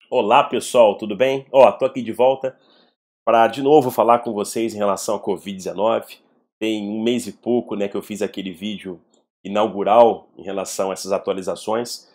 Olá pessoal, tudo bem? Tô aqui de volta para de novo falar com vocês em relação à Covid-19. Tem um mês e pouco, né, que eu fiz aquele vídeo inaugural em relação a essas atualizações.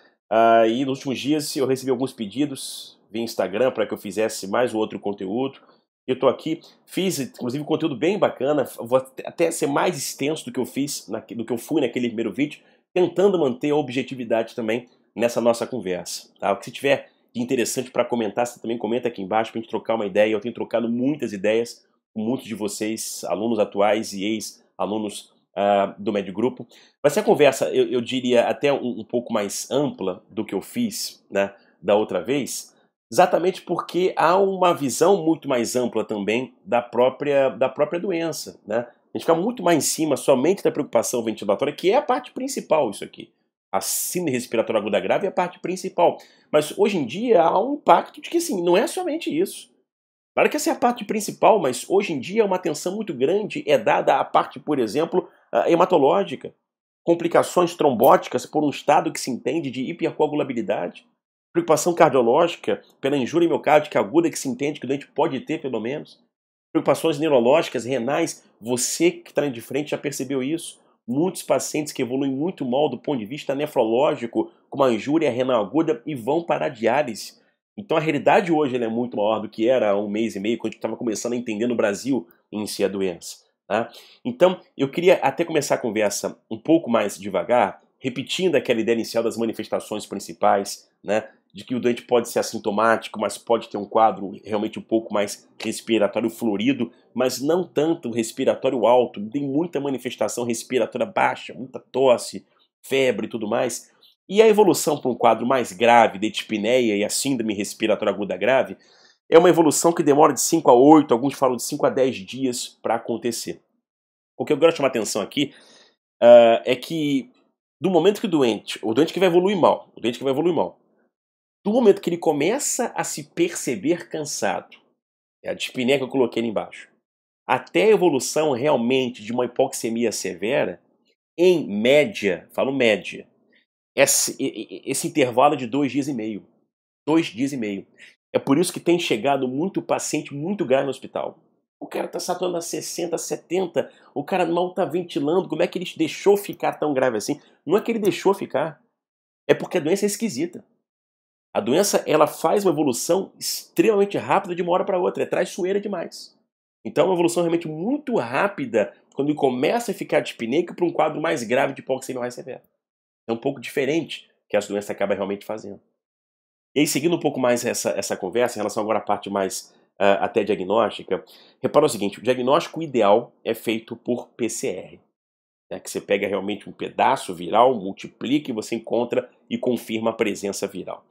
E nos últimos dias eu recebi alguns pedidos via Instagram para que eu fizesse mais um outro conteúdo. Eu tô aqui, fiz inclusive um conteúdo bem bacana, vou até ser mais extenso do que eu fiz, do que eu fui naquele primeiro vídeo, tentando manter a objetividade também nessa nossa conversa, tá? O que se tiver de interessante para comentar, você também comenta aqui embaixo para a gente trocar uma ideia. Eu tenho trocado muitas ideias com muitos de vocês, alunos atuais e ex-alunos do Médio Grupo. Vai ser a conversa, eu diria, até um pouco mais ampla do que eu fiz, né, da outra vez, exatamente porque há uma visão muito mais ampla também da própria doença, né? A gente fica muito mais em cima somente da preocupação ventilatória, que é a parte principal isso aqui. A síndrome respiratória aguda grave é a parte principal. Mas hoje em dia há um impacto de que assim, não é somente isso. Claro que essa é a parte principal, mas hoje em dia uma atenção muito grande é dada à parte, por exemplo, hematológica. Complicações trombóticas por um estado que se entende de hipercoagulabilidade. Preocupação cardiológica pela injúria miocárdica aguda que se entende que o doente pode ter, pelo menos. Preocupações neurológicas, renais, você que está de frente já percebeu isso. Muitos pacientes que evoluem muito mal do ponto de vista nefrológico, com uma injúria renal aguda e vão para a diálise. Então a realidade hoje é muito maior do que era há um mês e meio, quando a gente estava começando a entender no Brasil em si a doença. Tá? Então eu queria até começar a conversa um pouco mais devagar, repetindo aquela ideia inicial das manifestações principais, né? De que o doente pode ser assintomático, mas pode ter um quadro realmente um pouco mais respiratório florido, mas não tanto respiratório alto, tem muita manifestação respiratória baixa, muita tosse, febre e tudo mais. E a evolução para um quadro mais grave de dispneia e a síndrome respiratória aguda grave é uma evolução que demora de 5 a 8, alguns falam de 5 a 10 dias para acontecer. O que eu quero chamar a atenção aqui é que do momento que o doente que vai evoluir mal, do momento que ele começa a se perceber cansado, é a dispneia que eu coloquei ali embaixo, até a evolução realmente de uma hipoxemia severa, em média, falo média, esse intervalo é de 2 dias e meio. 2 dias e meio. É por isso que tem chegado muito paciente muito grave no hospital. O cara está saturando a 60, 70, o cara mal está ventilando, como é que ele deixou ficar tão grave assim? Não é que ele deixou ficar, é porque a doença é esquisita. A doença, ela faz uma evolução extremamente rápida de uma hora para outra, é traiçoeira demais. Então é uma evolução realmente muito rápida quando ele começa a ficar dispneico para um quadro mais grave de hipoxemia mais severa. É um pouco diferente que as doenças acabam realmente fazendo. E aí, seguindo um pouco mais essa conversa, em relação agora à parte mais até diagnóstica, repara o seguinte, o diagnóstico ideal é feito por PCR. Né, que você pega realmente um pedaço viral, multiplica e você encontra e confirma a presença viral.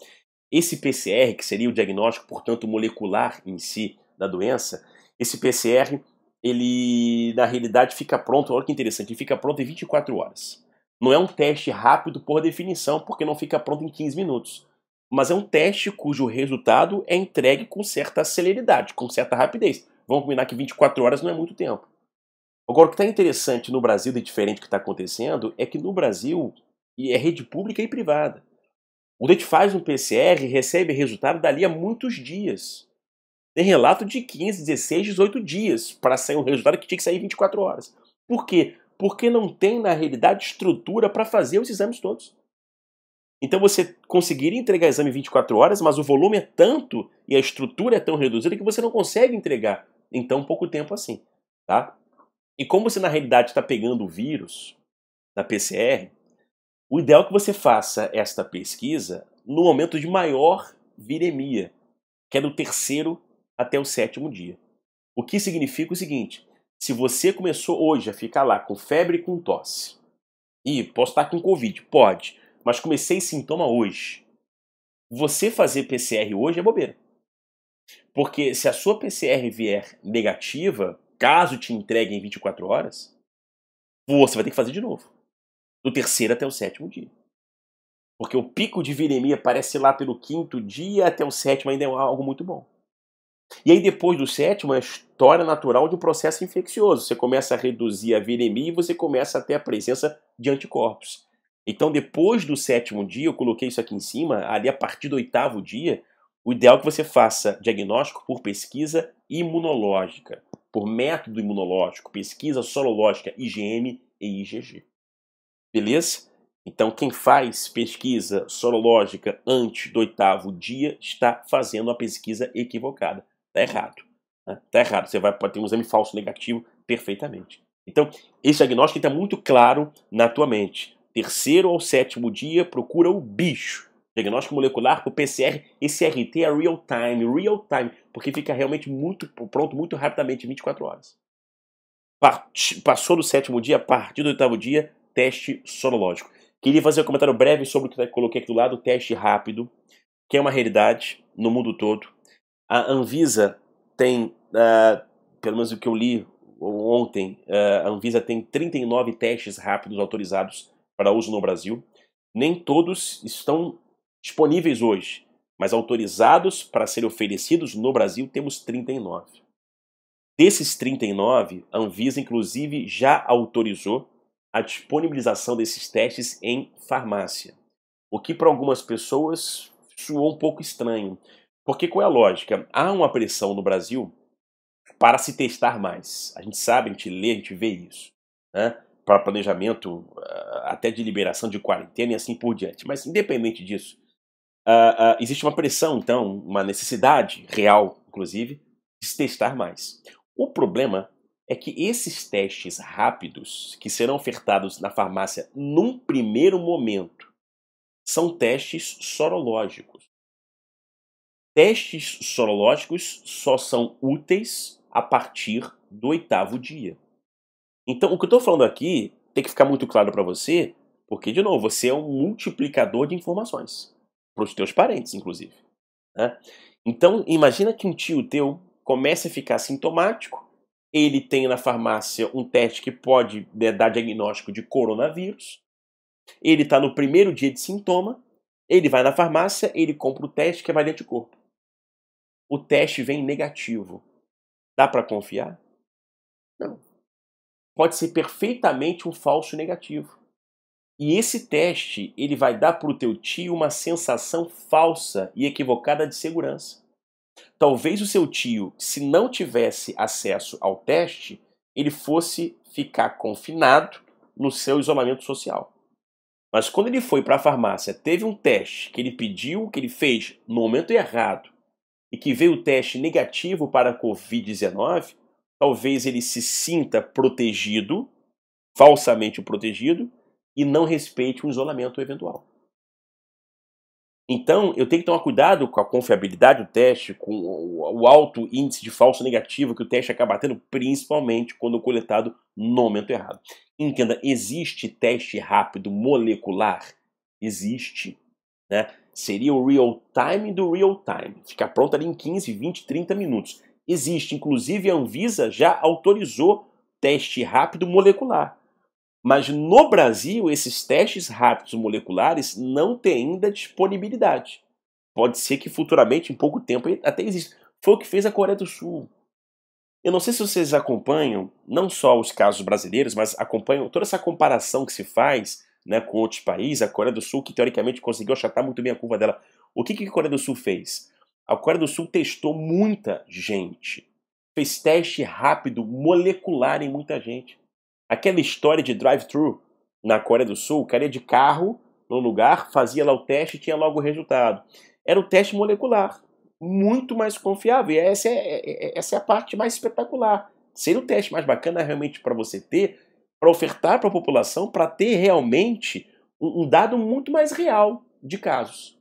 Esse PCR, que seria o diagnóstico, portanto, molecular em si da doença, esse PCR, ele na realidade fica pronto, olha que interessante, ele fica pronto em 24 horas. Não é um teste rápido por definição, porque não fica pronto em 15 minutos. Mas é um teste cujo resultado é entregue com certa celeridade, com certa rapidez. Vamos combinar que 24 horas não é muito tempo. Agora, o que está interessante no Brasil e diferente do que está acontecendo é que no Brasil é rede pública e privada. O doente faz um PCR e recebe resultado dali a muitos dias. Tem relato de 15, 16, 18 dias para sair um resultado que tinha que sair em 24 horas. Por quê? Porque não tem, na realidade, estrutura para fazer os exames todos. Então você conseguiria entregar exame em 24 horas, mas o volume é tanto e a estrutura é tão reduzida que você não consegue entregar em tão pouco tempo assim. Tá? E como você, na realidade, está pegando o vírus na PCR, o ideal é que você faça esta pesquisa no momento de maior viremia, que é do terceiro até o sétimo dia. O que significa o seguinte, se você começou hoje a ficar lá com febre e com tosse, e posso estar com Covid, pode, mas comecei sintoma hoje, você fazer PCR hoje é bobeira. Porque se a sua PCR vier negativa, caso te entregue em 24 horas, você vai ter que fazer de novo, do terceiro até o sétimo dia. Porque o pico de viremia aparece lá pelo quinto dia até o sétimo, ainda é algo muito bom. E aí depois do sétimo é a história natural de um processo infeccioso. Você começa a reduzir a viremia e você começa a ter a presença de anticorpos. Então depois do sétimo dia, eu coloquei isso aqui em cima, ali a partir do oitavo dia, O ideal é que você faça diagnóstico por pesquisa imunológica, por método imunológico, pesquisa sorológica IgM e IgG. Beleza? Então, quem faz pesquisa sorológica antes do 8º dia está fazendo a pesquisa equivocada. Está errado. Né? Está errado. Você pode ter um exame falso negativo perfeitamente. Então, esse diagnóstico está muito claro na tua mente. 3º ou 7º dia, procura o bicho. Diagnóstico molecular por PCR. Esse RT é real time, porque fica realmente muito pronto, muito rapidamente, 24 horas. Passou do 7º dia, a partir do 8º dia, teste sorológico. Queria fazer um comentário breve sobre o que eu coloquei aqui do lado, teste rápido, que é uma realidade no mundo todo. A Anvisa tem, pelo menos o que eu li ontem, a Anvisa tem 39 testes rápidos autorizados para uso no Brasil. Nem todos estão disponíveis hoje, mas autorizados para serem oferecidos no Brasil temos 39. Desses 39, a Anvisa inclusive já autorizou a disponibilização desses testes em farmácia. O que para algumas pessoas soou um pouco estranho. Porque qual é a lógica? Há uma pressão no Brasil para se testar mais. A gente sabe, a gente lê, a gente vê isso. Né? Para planejamento até de liberação de quarentena e assim por diante. Mas independente disso, existe uma pressão, então, uma necessidade real, inclusive, de se testar mais. O problema é que esses testes rápidos, que serão ofertados na farmácia num primeiro momento, são testes sorológicos. Testes sorológicos só são úteis a partir do 8º dia. Então, o que eu estou falando aqui tem que ficar muito claro para você, porque, de novo, você é um multiplicador de informações, para os teus parentes, inclusive. Né? Então, imagina que um tio teu comece a ficar sintomático, ele tem na farmácia um teste que pode dar diagnóstico de coronavírus, ele está no primeiro dia de sintoma, ele vai na farmácia, ele compra o teste que é variante de corpo. O teste vem negativo. Dá para confiar? Não. Pode ser perfeitamente um falso negativo. E esse teste, ele vai dar para o teu tio uma sensação falsa e equivocada de segurança. Talvez o seu tio, se não tivesse acesso ao teste, ele fosse ficar confinado no seu isolamento social. Mas quando ele foi para a farmácia, teve um teste que ele pediu, que ele fez no momento errado, e que veio o teste negativo para a Covid-19, talvez ele se sinta protegido, falsamente protegido, e não respeite um isolamento eventual. Então, eu tenho que tomar cuidado com a confiabilidade do teste, com o alto índice de falso negativo que o teste acaba tendo, principalmente quando coletado no momento errado. Entenda, existe teste rápido molecular? Existe. Né? Seria o real time do real time. Fica pronto ali em 15, 20, 30 minutos. Existe, inclusive a Anvisa já autorizou teste rápido molecular. Mas no Brasil, esses testes rápidos moleculares não têm ainda disponibilidade. Pode ser que futuramente, em pouco tempo, até exista. Foi o que fez a Coreia do Sul. Eu não sei se vocês acompanham, não só os casos brasileiros, mas acompanham toda essa comparação que se faz, né, com outros países. A Coreia do Sul, que teoricamente conseguiu achatar muito bem a curva dela. O que a Coreia do Sul fez? A Coreia do Sul testou muita gente. Fez teste rápido molecular em muita gente. Aquela história de drive-thru na Coreia do Sul, o cara ia de carro no lugar, fazia lá o teste e tinha logo o resultado. Era o teste molecular, muito mais confiável. E essa é a parte mais espetacular. Seria o teste mais bacana realmente para você ter, para ofertar para a população, para ter realmente um dado muito mais real de casos.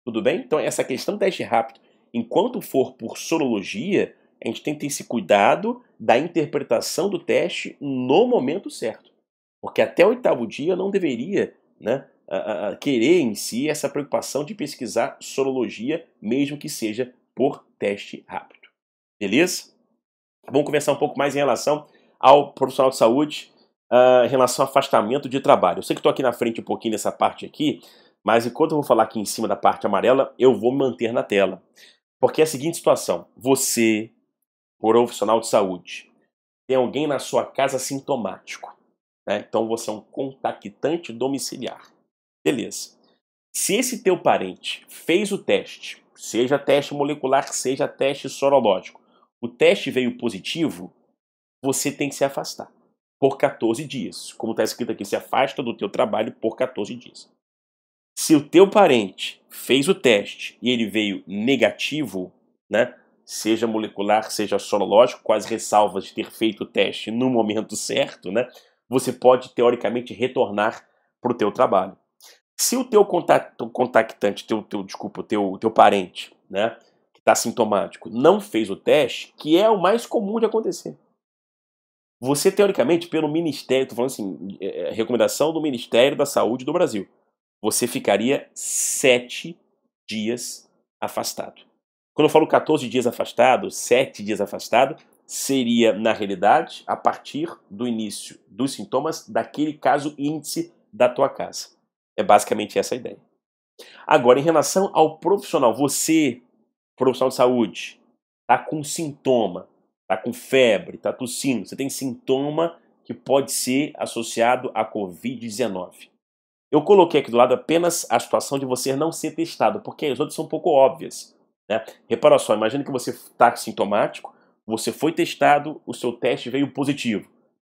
Tudo bem? Então essa questão do teste rápido, enquanto for por sorologia, a gente tem que ter esse cuidado da interpretação do teste no momento certo. Porque até o 8º dia não deveria, né, querer em si essa preocupação de pesquisar sorologia, mesmo que seja por teste rápido. Beleza? Vamos conversar um pouco mais em relação ao profissional de saúde, em relação ao afastamento de trabalho. Eu sei que estou aqui na frente um pouquinho dessa parte aqui, mas enquanto eu vou falar aqui em cima da parte amarela, eu vou me manter na tela. Porque é a seguinte situação: você, profissional de saúde, tem alguém na sua casa sintomático, né? Então você é um contactante domiciliar. Beleza. Se esse teu parente fez o teste, seja teste molecular, seja teste sorológico, o teste veio positivo, você tem que se afastar por 14 dias. Como está escrito aqui, se afasta do teu trabalho por 14 dias. Se o teu parente fez o teste e ele veio negativo, né, seja molecular, seja sorológico, com as ressalvas de ter feito o teste no momento certo, né, você pode, teoricamente, retornar para o teu trabalho. Se o teu contactante, o teu parente, né, que está sintomático, não fez o teste, que é o mais comum de acontecer, você, teoricamente, pelo Ministério, estou falando assim, recomendação do Ministério da Saúde do Brasil, você ficaria 7 dias afastado. Quando eu falo 14 dias afastado, 7 dias afastado, seria, na realidade, a partir do início dos sintomas daquele caso índice da tua casa. É basicamente essa a ideia. Agora, em relação ao profissional, você, profissional de saúde, está com sintoma, está com febre, está tossindo, você tem sintoma que pode ser associado à Covid-19. Eu coloquei aqui do lado apenas a situação de você não ser testado, porque as outras são um pouco óbvias, né? Repara só, imagina que você está sintomático, você foi testado, o seu teste veio positivo.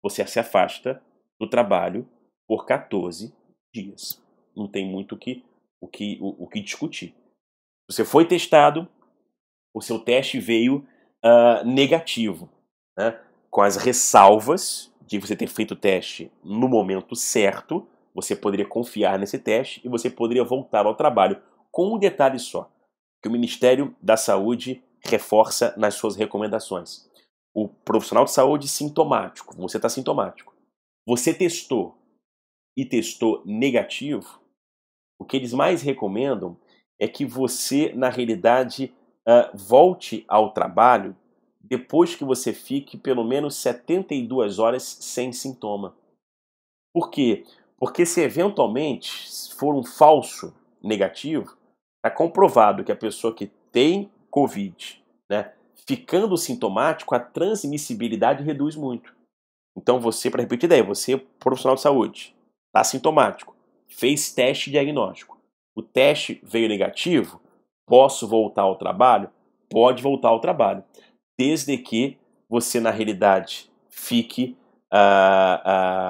Você se afasta do trabalho por 14 dias. Não tem muito o que discutir. Você foi testado, o seu teste veio negativo, né? Com as ressalvas de você ter feito o teste no momento certo, você poderia confiar nesse teste e você poderia voltar ao trabalho. Com um detalhe só, que o Ministério da Saúde reforça nas suas recomendações. O profissional de saúde sintomático, você está sintomático, você testou e testou negativo, o que eles mais recomendam é que você, na realidade, volte ao trabalho depois que você fique pelo menos 72 horas sem sintoma. Por quê? Porque se eventualmente for um falso negativo, está comprovado que a pessoa que tem Covid, né, ficando sintomático, a transmissibilidade reduz muito. Então você, para repetir a ideia, você, profissional de saúde, está sintomático, fez teste diagnóstico, o teste veio negativo, posso voltar ao trabalho? Pode voltar ao trabalho, desde que você, na realidade, fique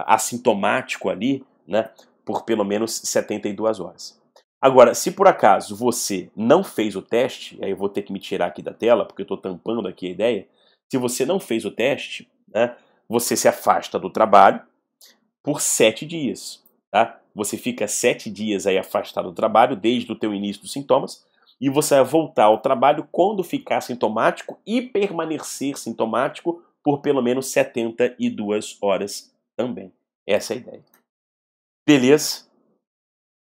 assintomático ali, né, por pelo menos 72 horas. Agora, se por acaso você não fez o teste, aí eu vou ter que me tirar aqui da tela, porque eu estou tampando aqui a ideia, se você não fez o teste, né, você se afasta do trabalho por 7 dias. Tá? Você fica 7 dias aí afastado do trabalho, desde o teu início dos sintomas, e você vai voltar ao trabalho quando ficar sintomático e permanecer sintomático por pelo menos 72 horas também. Essa é a ideia. Beleza?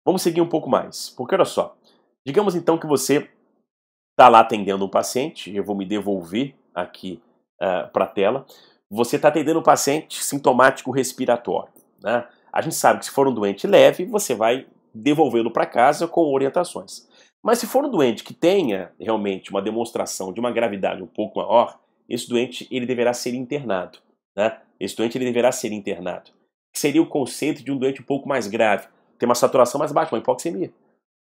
Vamos seguir um pouco mais, porque olha só, digamos então que você está lá atendendo um paciente, eu vou me devolver aqui para a tela, você está atendendo um paciente sintomático respiratório, né? A gente sabe que se for um doente leve, você vai devolvê-lo para casa com orientações. Mas se for um doente que tenha realmente uma demonstração de uma gravidade um pouco maior, esse doente ele deverá ser internado, né? Esse doente ele deverá ser internado. Que seria o conceito de um doente um pouco mais grave, tem uma saturação mais baixa, uma hipoxemia.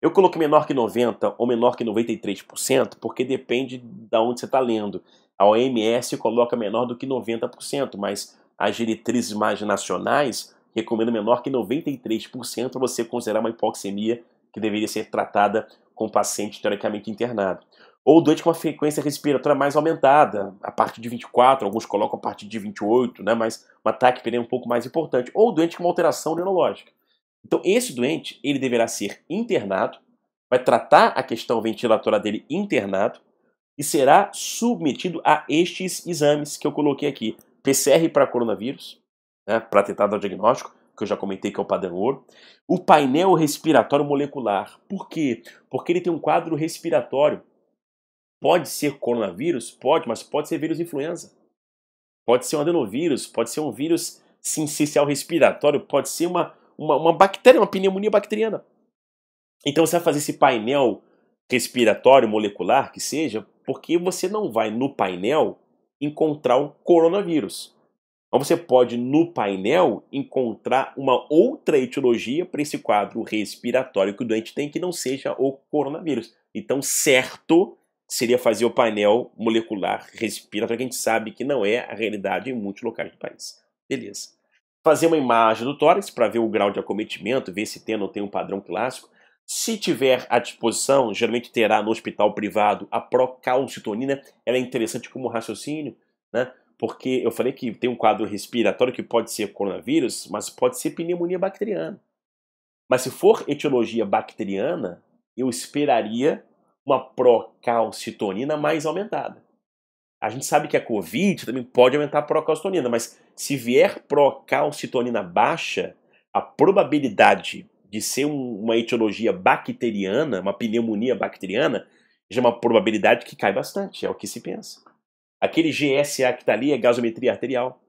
Eu coloquei menor que 90% ou menor que 93%, porque depende de onde você está lendo. A OMS coloca menor do que 90%, mas as diretrizes mais nacionais recomendam menor que 93% para você considerar uma hipoxemia que deveria ser tratada com o paciente teoricamente internado. Ou doente com uma frequência respiratória mais aumentada, a partir de 24, alguns colocam a partir de 28, né, mas uma taquipnea um pouco mais importante. Ou doente com uma alteração neurológica. Então, esse doente, ele deverá ser internado, vai tratar a questão ventilatória dele internado e será submetido a estes exames que eu coloquei aqui. PCR para coronavírus, né, para tentar dar o diagnóstico, que eu já comentei que é o padrão ouro. O painel respiratório molecular. Por quê? Porque ele tem um quadro respiratório. Pode ser coronavírus? Pode, mas pode ser vírus influenza. Pode ser um adenovírus, pode ser um vírus sincicial respiratório, pode ser uma bactéria, uma pneumonia bacteriana. Então você vai fazer esse painel respiratório molecular, que seja, porque você não vai no painel encontrar o coronavírus. Mas você pode no painel encontrar uma outra etiologia para esse quadro respiratório que o doente tem que não seja o coronavírus. Então, certo seria fazer o painel molecular respiratório, que a gente sabe que não é a realidade em muitos locais do país. Beleza. Fazer uma imagem do tórax para ver o grau de acometimento, ver se tem ou não tem um padrão clássico. Se tiver à disposição, geralmente terá no hospital privado a procalcitonina. Ela é interessante como raciocínio, né? Porque eu falei que tem um quadro respiratório que pode ser coronavírus, mas pode ser pneumonia bacteriana. Mas se for etiologia bacteriana, eu esperaria uma procalcitonina mais aumentada. A gente sabe que a Covid também pode aumentar a procalcitonina, mas se vier procalcitonina baixa, a probabilidade de ser uma etiologia bacteriana, uma pneumonia bacteriana, já é uma probabilidade que cai bastante, é o que se pensa. Aquele GSA que está ali é gasometria arterial.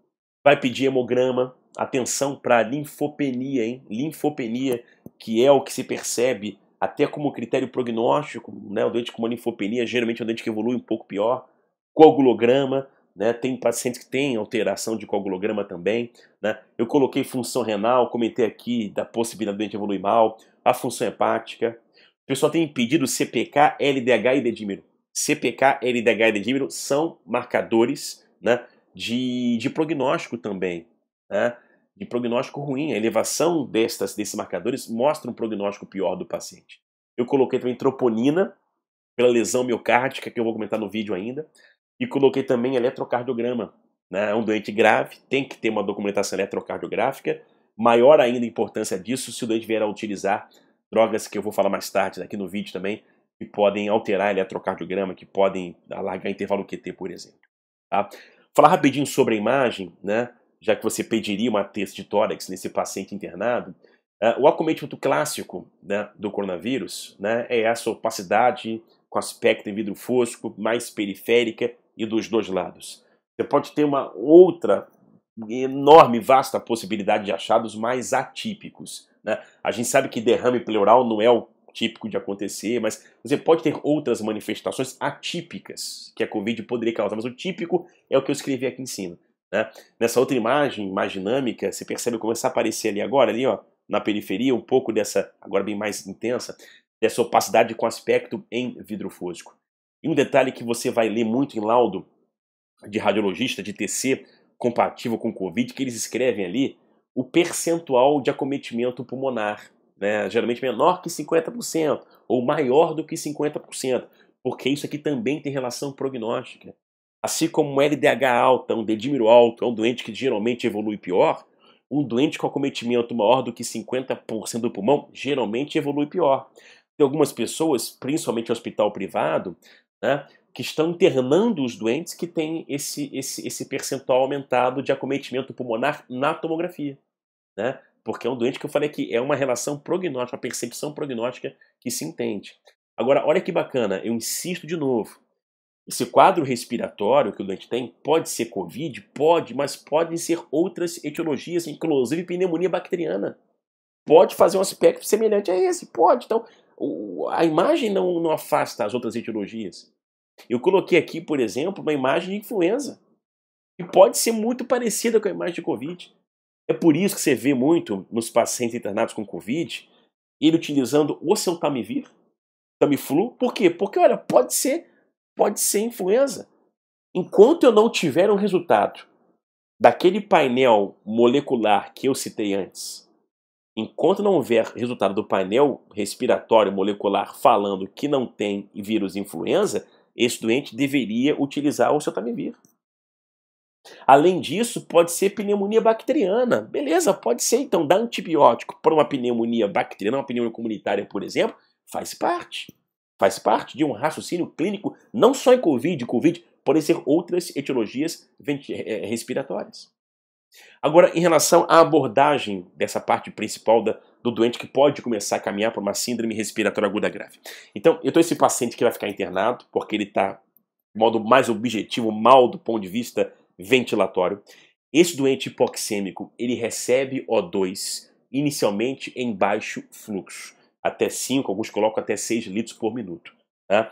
Vai pedir hemograma, atenção para linfopenia, hein? Linfopenia, que é o que se percebe até como critério prognóstico, né? O doente com uma linfopenia geralmente é um doente que evolui um pouco pior. Coagulograma, né? Tem pacientes que têm alteração de coagulograma também, né? Eu coloquei função renal, comentei aqui da possibilidade do doente evoluir mal, a função hepática. O pessoal tem pedido CPK, LDH e dedímero. CPK, LDH e dedímero são marcadores, né, de prognóstico também, né, de prognóstico ruim. A elevação desses marcadores mostra um prognóstico pior do paciente. Eu coloquei também troponina, pela lesão miocárdica, que eu vou comentar no vídeo ainda, e coloquei também eletrocardiograma. Né, é um doente grave, tem que ter uma documentação eletrocardiográfica, maior ainda a importância disso se o doente vier a utilizar drogas que eu vou falar mais tarde aqui no vídeo também, que podem alterar eletrocardiograma, que podem alargar intervalo QT, por exemplo. Tá? Falar rapidinho sobre a imagem, né? Já que você pediria uma teste de tórax nesse paciente internado, o acometimento clássico, né, do coronavírus, né, é essa opacidade com aspecto em vidro fosco, mais periférica e dos dois lados. Você pode ter uma outra enorme, vasta possibilidade de achados mais atípicos. Né? A gente sabe que derrame pleural não é o típico de acontecer, mas você pode ter outras manifestações atípicas que a Covid poderia causar, mas o típico é o que eu escrevi aqui em cima. Né? Nessa outra imagem mais dinâmica, você percebe começar a aparecer ali agora, ali, ó, na periferia, um pouco dessa, agora bem mais intensa, dessa opacidade com aspecto em vidro fosco. E um detalhe que você vai ler muito em laudo de radiologista, de TC, compatível com Covid, que eles escrevem ali o percentual de acometimento pulmonar, né? Geralmente menor que 50%, ou maior do que 50%, porque isso aqui também tem relação prognóstica. Assim como um LDH alta, um dedímero alto, é um doente que geralmente evolui pior, um doente com acometimento maior do que 50% do pulmão geralmente evolui pior. Tem algumas pessoas, principalmente em hospital privado, né, que estão internando os doentes que têm esse percentual aumentado de acometimento pulmonar na tomografia. Né? Porque é um doente que eu falei aqui, é uma relação prognóstica, uma percepção prognóstica que se entende. Agora, olha que bacana, eu insisto de novo. Esse quadro respiratório que o doente tem pode ser Covid? Pode, mas podem ser outras etiologias, inclusive pneumonia bacteriana. Pode fazer um aspecto semelhante a esse, pode. Então, a imagem não afasta as outras etiologias. Eu coloquei aqui, por exemplo, uma imagem de influenza, que pode ser muito parecida com a imagem de Covid. É por isso que você vê muito nos pacientes internados com Covid, ele utilizando o oseltamivir, Tamiflu. Por quê? Porque, olha, pode ser influenza. Enquanto eu não tiver um resultado daquele painel molecular que eu citei antes, enquanto não houver resultado do painel respiratório molecular falando que não tem vírus influenza, esse doente deveria utilizar o oseltamivir. Além disso, pode ser pneumonia bacteriana. Beleza, pode ser. Então, dar antibiótico para uma pneumonia bacteriana, uma pneumonia comunitária, por exemplo, faz parte. Faz parte de um raciocínio clínico, não só em Covid. Covid podem ser outras etiologias respiratórias. Agora, em relação à abordagem dessa parte principal do doente que pode começar a caminhar para uma síndrome respiratória aguda grave. Então, eu estou esse paciente que vai ficar internado, porque ele está, de modo mais objetivo, mal do ponto de vista ventilatório. Esse doente hipoxêmico, ele recebe O2 inicialmente em baixo fluxo, até 5, alguns colocam até 6 litros por minuto. Tá?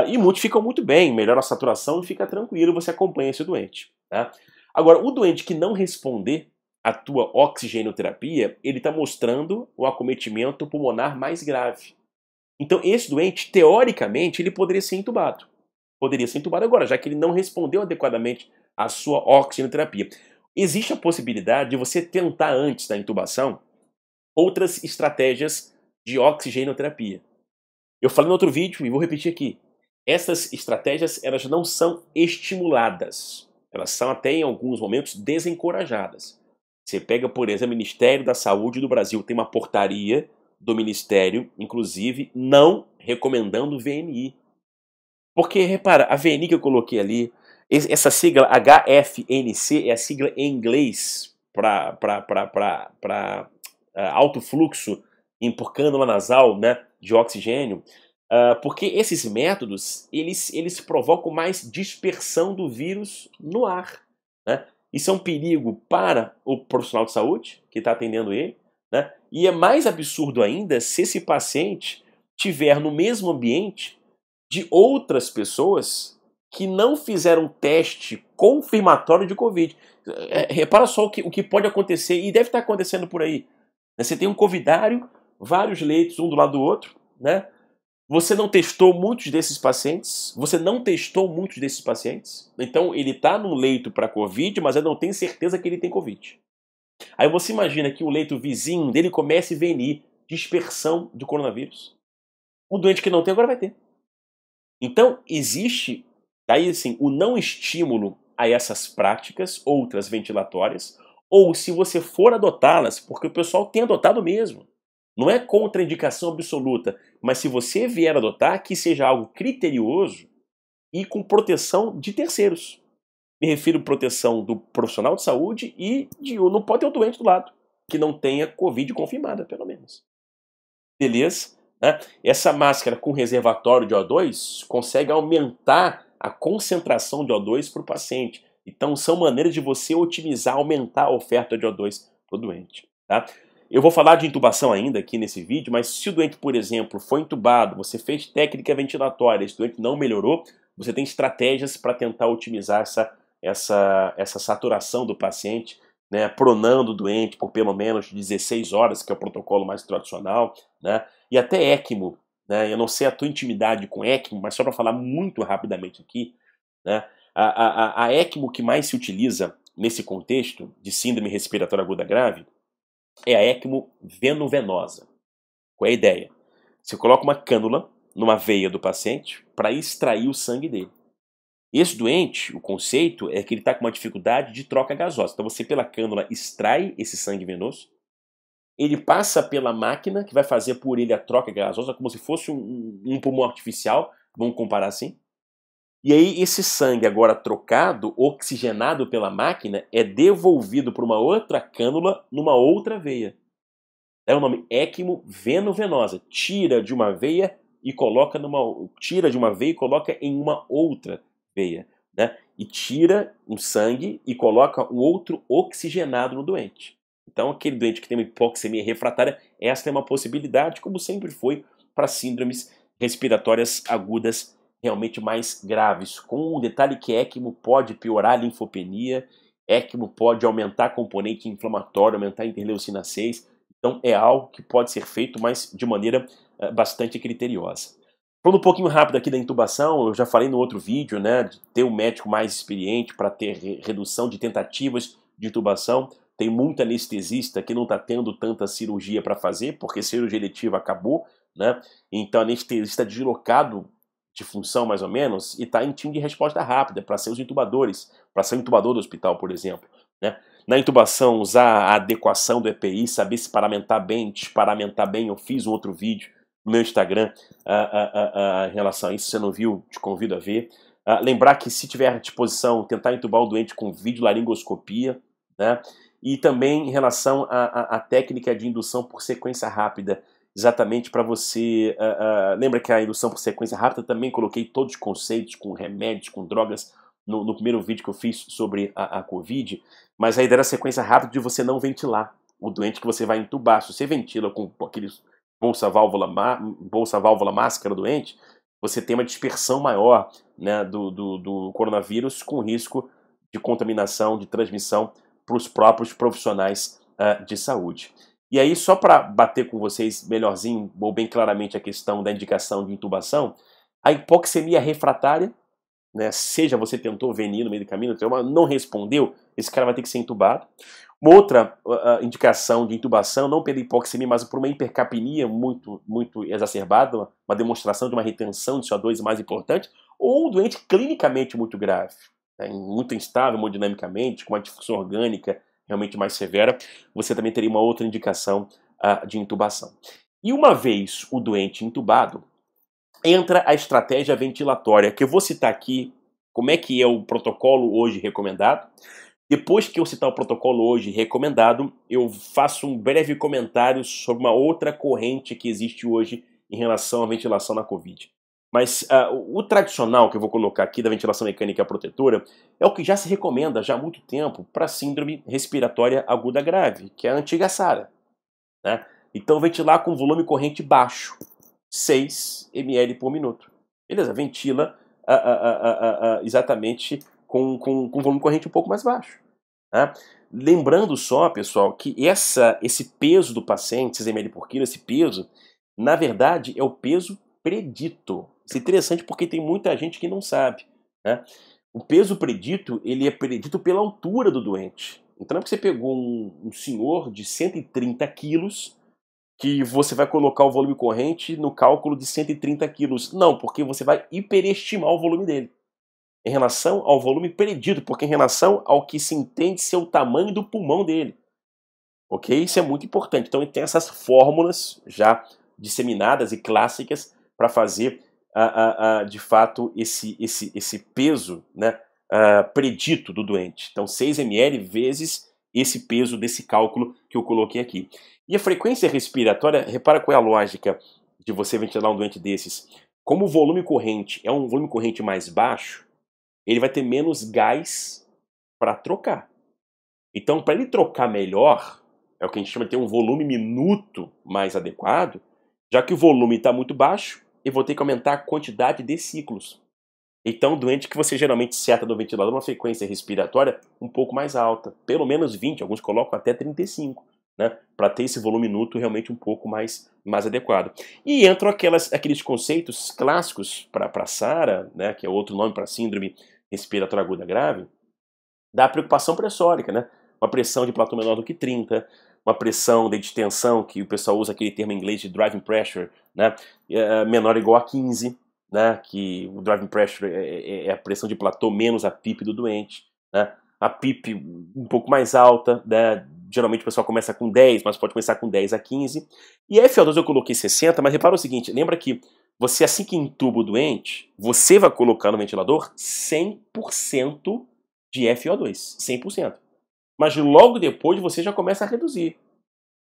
E muitos ficam muito bem, melhora a saturação e fica tranquilo, você acompanha esse doente. Tá? Agora, o doente que não responder à tua oxigenoterapia, ele está mostrando o acometimento pulmonar mais grave. Então esse doente, teoricamente, ele poderia ser entubado. Poderia ser entubado agora, já que ele não respondeu adequadamente à sua oxigenoterapia. Existe a possibilidade de você tentar antes da intubação outras estratégias de oxigenoterapia. Eu falei no outro vídeo e vou repetir aqui. Essas estratégias, elas não são estimuladas. Elas são até em alguns momentos desencorajadas. Você pega, por exemplo, o Ministério da Saúde do Brasil, tem uma portaria do Ministério, inclusive, não recomendando o VNI. Porque, repara, a VNI que eu coloquei ali, essa sigla HFNC é a sigla em inglês para alto fluxo por cânula nasal, né, de oxigênio, porque esses métodos, eles provocam mais dispersão do vírus no ar, né? Isso é um perigo para o profissional de saúde que está atendendo ele, né? E é mais absurdo ainda se esse paciente tiver no mesmo ambiente de outras pessoas que não fizeram teste confirmatório de Covid. Repara só o que pode acontecer, e deve estar acontecendo por aí. Você tem um covidário, vários leitos, um do lado do outro, né? Você não testou muitos desses pacientes, então ele está num leito para Covid, mas eu não tenho certeza que ele tem Covid. Aí você imagina que o leito vizinho dele comece a venir dispersão de coronavírus. O doente que não tem agora vai ter. Então existe, daí assim, o não estímulo a essas práticas, outras ventilatórias, ou se você for adotá-las, porque o pessoal tem adotado mesmo. Não é contraindicação absoluta, mas se você vier adotar, que seja algo criterioso e com proteção de terceiros. Me refiro à proteção do profissional de saúde e não pode ter o doente do lado, que não tenha Covid confirmada, pelo menos. Beleza? Né? Essa máscara com reservatório de O2 consegue aumentar a concentração de O2 para o paciente. Então são maneiras de você otimizar, aumentar a oferta de O2 para o doente. Tá? Eu vou falar de intubação ainda aqui nesse vídeo, mas se o doente, por exemplo, foi intubado, você fez técnica ventilatória, esse doente não melhorou, você tem estratégias para tentar otimizar essa saturação do paciente, né, pronando o doente por pelo menos 16 horas, que é o protocolo mais tradicional, né, e até ECMO. Né, eu não sei a tua intimidade com ECMO, mas só para falar muito rapidamente aqui, né, a ECMO que mais se utiliza nesse contexto de síndrome respiratória aguda grave é a ECMO venovenosa. Qual é a ideia? Você coloca uma cânula numa veia do paciente para extrair o sangue dele. Esse doente, o conceito é que ele está com uma dificuldade de troca gasosa. Então você pela cânula extrai esse sangue venoso, ele passa pela máquina que vai fazer por ele a troca gasosa, como se fosse um pulmão artificial, vamos comparar assim. E aí esse sangue agora trocado, oxigenado pela máquina, é devolvido para uma outra cânula numa outra veia. É o nome ECMO venovenosa. Tira de uma veia e coloca em uma outra veia, né? E tira um sangue e coloca o outro oxigenado no doente. Então aquele doente que tem uma hipoxemia refratária, esta é uma possibilidade, como sempre foi para síndromes respiratórias agudas realmente mais graves, com o detalhe que ECMO pode piorar a linfopenia, ECMO pode aumentar a componente inflamatória, aumentar a interleucina 6, então é algo que pode ser feito, mas de maneira bastante criteriosa. Falando um pouquinho rápido aqui da intubação, eu já falei no outro vídeo, né, de ter um médico mais experiente para ter redução de tentativas de intubação. Tem muito anestesista que não está tendo tanta cirurgia para fazer, porque cirurgia eletiva acabou, né? Então anestesista deslocado de função mais ou menos, e está em time de resposta rápida para ser os intubadores, para ser o intubador do hospital, por exemplo. Né? Na intubação, usar a adequação do EPI, saber se paramentar bem, desparamentar bem. Eu fiz um outro vídeo no meu Instagram em relação a isso, se você não viu, te convido a ver. Lembrar que se tiver à disposição, tentar intubar o doente com videolaringoscopia, né? E também em relação à técnica de indução por sequência rápida, exatamente para você... lembra que a indução por sequência rápida também coloquei todos os conceitos com remédios, com drogas, no primeiro vídeo que eu fiz sobre a Covid, mas a ideia da sequência rápida de você não ventilar o doente que você vai intubar. Se você ventila com aqueles bolsa-válvula máscara doente, você tem uma dispersão maior, né, do coronavírus, com risco de contaminação, de transmissão para os próprios profissionais de saúde. E aí, só para bater com vocês melhorzinho, ou bem claramente a questão da indicação de intubação, a hipoxemia refratária, né, seja você tentou venir no meio do caminho, não respondeu, esse cara vai ter que ser intubado. Uma outra indicação de intubação, não pela hipoxemia, mas por uma hipercapnia muito exacerbada, uma demonstração de uma retenção de CO2 mais importante, ou um doente clinicamente muito grave, né, muito instável hemodinamicamente, com uma disfunção orgânica realmente mais severa, você também teria uma outra indicação de intubação. E uma vez o doente intubado, entra a estratégia ventilatória, que eu vou citar aqui como é que é o protocolo hoje recomendado. Depois que eu citar o protocolo hoje recomendado, eu faço um breve comentário sobre uma outra corrente que existe hoje em relação à ventilação na Covid. Mas o tradicional que eu vou colocar aqui da ventilação mecânica protetora é o que já se recomenda já há muito tempo para síndrome respiratória aguda grave, que é a antiga SARA, né? Então ventilar com volume corrente baixo, 6 ml por minuto. Beleza, ventila exatamente com volume corrente um pouco mais baixo, né? Lembrando só, pessoal, que esse peso do paciente, 6 ml por quilo, esse peso, na verdade é o peso predito. Isso é interessante porque tem muita gente que não sabe, né? O peso predito, ele é predito pela altura do doente. Então não é porque você pegou um senhor de 130 quilos que você vai colocar o volume corrente no cálculo de 130 quilos. Não, porque você vai hiperestimar o volume dele em relação ao volume predito, porque em relação ao que se entende ser o tamanho do pulmão dele. Ok? Isso é muito importante. Então tem essas fórmulas já disseminadas e clássicas para fazer de fato esse peso, né, predito do doente. Então 6 ml vezes esse peso desse cálculo que eu coloquei aqui. E a frequência respiratória, repara qual é a lógica de você ventilar um doente desses. Como o volume corrente é um volume corrente mais baixo, ele vai ter menos gás para trocar. Então, para ele trocar melhor, é o que a gente chama de ter um volume minuto mais adequado, já que o volume está muito baixo, eu vou ter que aumentar a quantidade de ciclos. Então, doente que você geralmente seta no ventilador uma frequência respiratória um pouco mais alta, pelo menos 20, alguns colocam até 35, né, para ter esse volume minuto realmente um pouco mais adequado. E entram aqueles conceitos clássicos para SARA, né, que é outro nome para síndrome respiratória aguda grave, da preocupação pressórica, né? Uma pressão de platô menor do que 30, uma pressão de distensão, que o pessoal usa aquele termo em inglês de driving pressure, né, menor ou igual a 15, né, que o driving pressure é a pressão de platô menos a PIP do doente, né, a PIP um pouco mais alta, né, geralmente o pessoal começa com 10, mas pode começar com 10 a 15, e a FO2 eu coloquei 60, mas repara o seguinte, lembra que você assim que intuba o doente, você vai colocar no ventilador 100% de FO2, 100%. Mas logo depois você já começa a reduzir.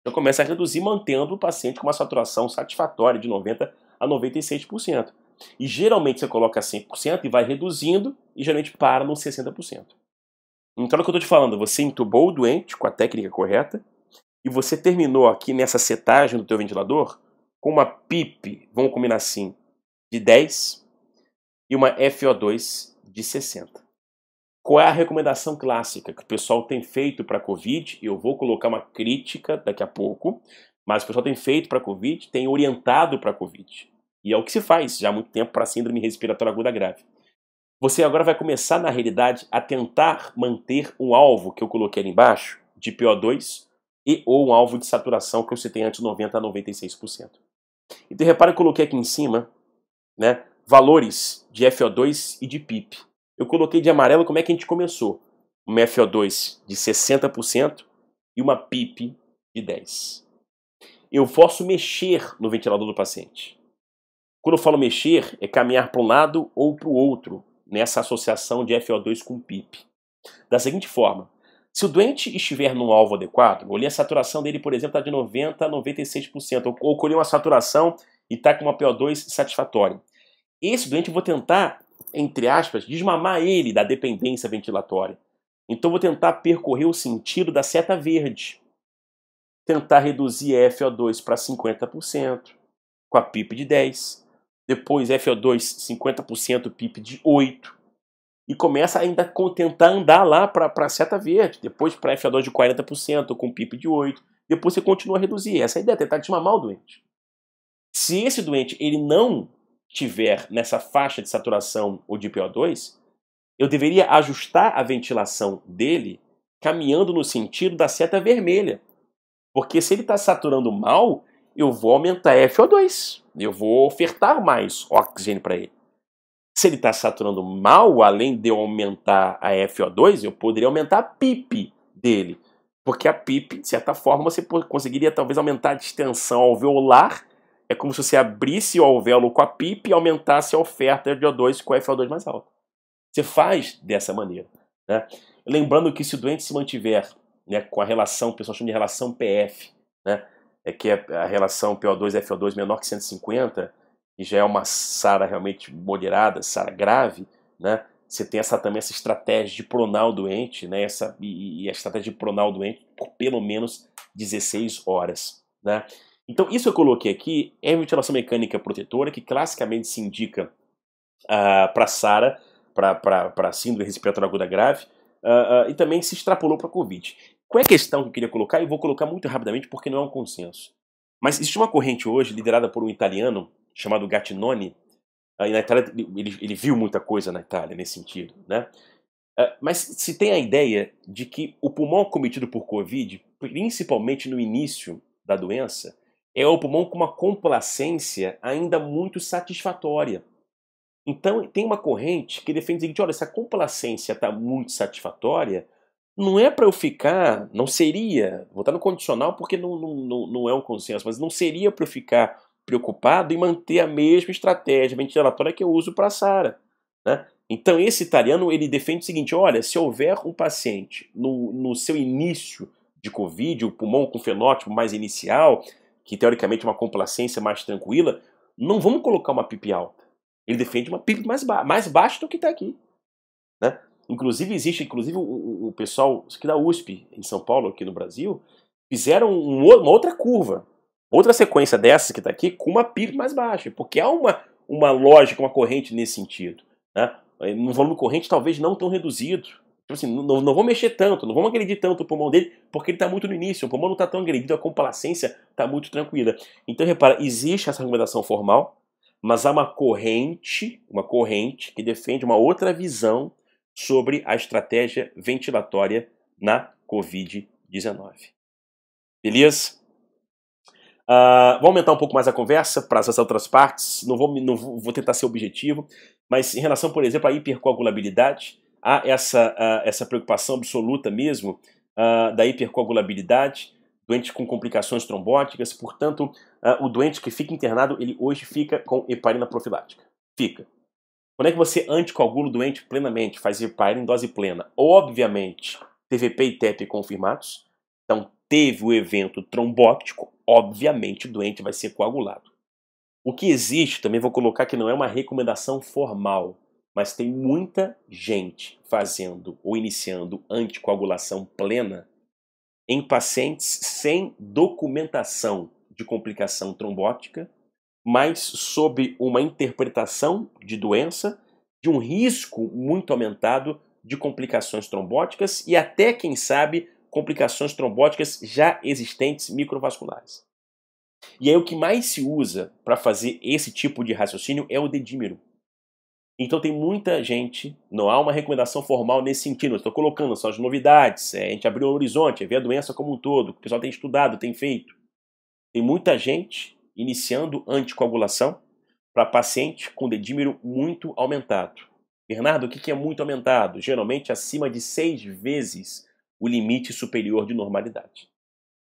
Já começa a reduzir mantendo o paciente com uma saturação satisfatória de 90% a 96%. E geralmente você coloca 100% e vai reduzindo e geralmente para no 60%. Então é o que eu estou te falando, você intubou o doente com a técnica correta e você terminou aqui nessa setagem do teu ventilador com uma PIP, vamos combinar assim, de 10 e uma FO2 de 60. Qual é a recomendação clássica que o pessoal tem feito para a Covid? Eu vou colocar uma crítica daqui a pouco, mas o pessoal tem feito para a Covid, tem orientado para a Covid. E é o que se faz já há muito tempo para a síndrome respiratória aguda grave. Você agora vai começar, na realidade, a tentar manter um alvo que eu coloquei ali embaixo, de PO2, e ou um alvo de saturação que eu citei antes, 90% a 96%. Então repara que eu coloquei aqui em cima, né, valores de FO2 e de PIP. Eu coloquei de amarelo como é que a gente começou. Uma FO2 de 60% e uma PIP de 10%. Eu posso mexer no ventilador do paciente. Quando eu falo mexer, é caminhar para um lado ou para o outro, nessa associação de FO2 com PIP. Da seguinte forma, se o doente estiver num alvo adequado, olhei a saturação dele, por exemplo, está de 90% a 96%, ou colhi uma saturação e está com uma PO2 satisfatória. Esse doente eu vou tentar, entre aspas, desmamar ele da dependência ventilatória. Então vou tentar percorrer o sentido da seta verde. Tentar reduzir FO2 para 50%, com a PIP de 10%. Depois FO2 50%, PIP de 8%. E começa ainda a tentar andar lá para a seta verde. Depois para FO2 de 40%, com PIP de 8%. depois você continua a reduzir. Essa é a ideia, tentar desmamar o doente. Se esse doente ele não tiver nessa faixa de saturação ou de PO2, eu deveria ajustar a ventilação dele caminhando no sentido da seta vermelha. Porque se ele está saturando mal, eu vou aumentar a FO2. Eu vou ofertar mais oxigênio para ele. Se ele está saturando mal, além de eu aumentar a FO2, eu poderia aumentar a PIP dele. Porque a PIP, de certa forma, você conseguiria talvez aumentar a distensão alveolar. É como se você abrisse o alvéolo com a PIP e aumentasse a oferta de O2 com a FO2 mais alta. Você faz dessa maneira, né? Lembrando que se o doente se mantiver, né, com a relação, o pessoal chama de relação PF, né, que é a relação PO2-FO2 menor que 150, que já é uma SARA realmente moderada, SARA grave, né, você tem também essa estratégia de pronar o doente, né, e a estratégia de pronar o doente por pelo menos 16 horas. Né? Então isso eu coloquei aqui é ventilação mecânica protetora, que classicamente se indica para SARA, para síndrome respiratória aguda grave, e também se extrapolou para a Covid. Qual é a questão que eu queria colocar? E vou colocar muito rapidamente porque não é um consenso. Mas existe uma corrente hoje liderada por um italiano chamado Gattinoni. E na Itália ele viu muita coisa na Itália nesse sentido, né? Mas se tem a ideia de que o pulmão acometido por Covid, principalmente no início da doença, é o pulmão com uma complacência ainda muito satisfatória. Então, tem uma corrente que defende o seguinte: olha, se a complacência está muito satisfatória, não é para eu ficar, não seria, vou estar no condicional porque não é um consenso, mas não seria para eu ficar preocupado em manter a mesma estratégia ventilatória que eu uso para a SARA. Né? Então, esse italiano ele defende o seguinte: olha, se houver um paciente no seu início de Covid, o pulmão com fenótipo mais inicial, que teoricamente é uma complacência mais tranquila, não vamos colocar uma PIP alta. Ele defende uma PIP mais baixa do que está aqui. Né? Inclusive, o pessoal aqui da USP, em São Paulo, aqui no Brasil, fizeram uma outra curva, outra sequência dessas que está aqui, com uma PIP mais baixa, porque há uma lógica, uma corrente nesse sentido. Né? No volume corrente, talvez não tão reduzido. Tipo assim, não vamos mexer tanto, não vamos agredir tanto o pulmão dele, porque ele está muito no início, o pulmão não está tão agredido, a complacência está muito tranquila. Então, repara, existe essa recomendação formal, mas há uma corrente que defende uma outra visão sobre a estratégia ventilatória na Covid-19. Beleza? Vou aumentar um pouco mais a conversa para essas outras partes, não vou tentar ser objetivo, mas em relação, por exemplo, à hipercoagulabilidade, há essa preocupação absoluta mesmo da hipercoagulabilidade, doente com complicações trombóticas, portanto, o doente que fica internado, ele hoje fica com heparina profilática. Fica. Quando é que você anticoagula o doente plenamente, faz heparina em dose plena? Obviamente, TVP e TEP confirmados, então teve o evento trombótico, obviamente o doente vai ser coagulado. O que existe, também vou colocar que não é uma recomendação formal, mas tem muita gente fazendo ou iniciando anticoagulação plena em pacientes sem documentação de complicação trombótica, mas sob uma interpretação de doença, de um risco muito aumentado de complicações trombóticas e até, quem sabe, complicações trombóticas já existentes microvasculares. E aí o que mais se usa para fazer esse tipo de raciocínio é o dedímero. Então tem muita gente, não há uma recomendação formal nesse sentido, estou colocando só as novidades, a gente abriu o horizonte, é ver a doença como um todo, o pessoal tem estudado, tem feito. Tem muita gente iniciando anticoagulação para paciente com dedímero muito aumentado. Bernardo, o que é muito aumentado? Geralmente acima de 6 vezes o limite superior de normalidade.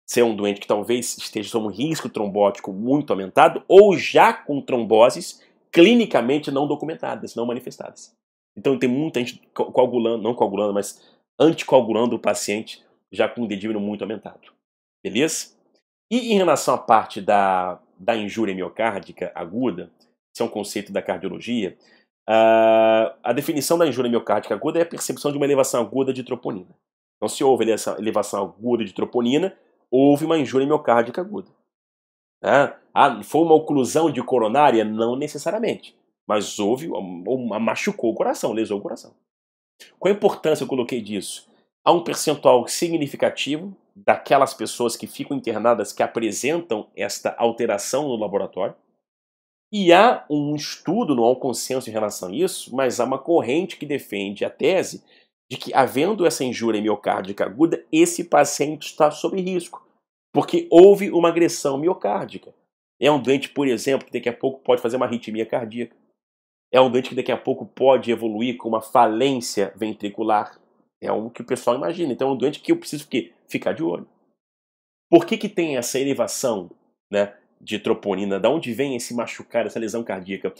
Se é um doente que talvez esteja sob um risco trombótico muito aumentado ou já com tromboses clinicamente não documentadas, não manifestadas. Então tem muita gente coagulando, não coagulando, mas anticoagulando o paciente já com um dedímero muito aumentado. Beleza? E em relação à parte da injúria miocárdica aguda, isso é um conceito da cardiologia, a definição da injúria miocárdica aguda é a percepção de uma elevação aguda de troponina. Então, se houve essa elevação aguda de troponina, houve uma injúria miocárdica aguda. Foi uma oclusão de coronária? Não necessariamente. Mas houve, machucou o coração, lesou o coração. Qual a importância eu coloquei disso? Há um percentual significativo daquelas pessoas que ficam internadas que apresentam esta alteração no laboratório. E há um estudo, não há um consenso em relação a isso, mas há uma corrente que defende a tese de que, havendo essa injúria miocárdica aguda, esse paciente está sob risco, porque houve uma agressão miocárdica. É um doente, por exemplo, que daqui a pouco pode fazer uma arritmia cardíaca. É um doente que daqui a pouco pode evoluir com uma falência ventricular. É um que o pessoal imagina. Então é um doente que eu preciso ficar de olho. Por que tem essa elevação, né, de troponina? Da onde vem esse machucar, essa lesão cardíaca?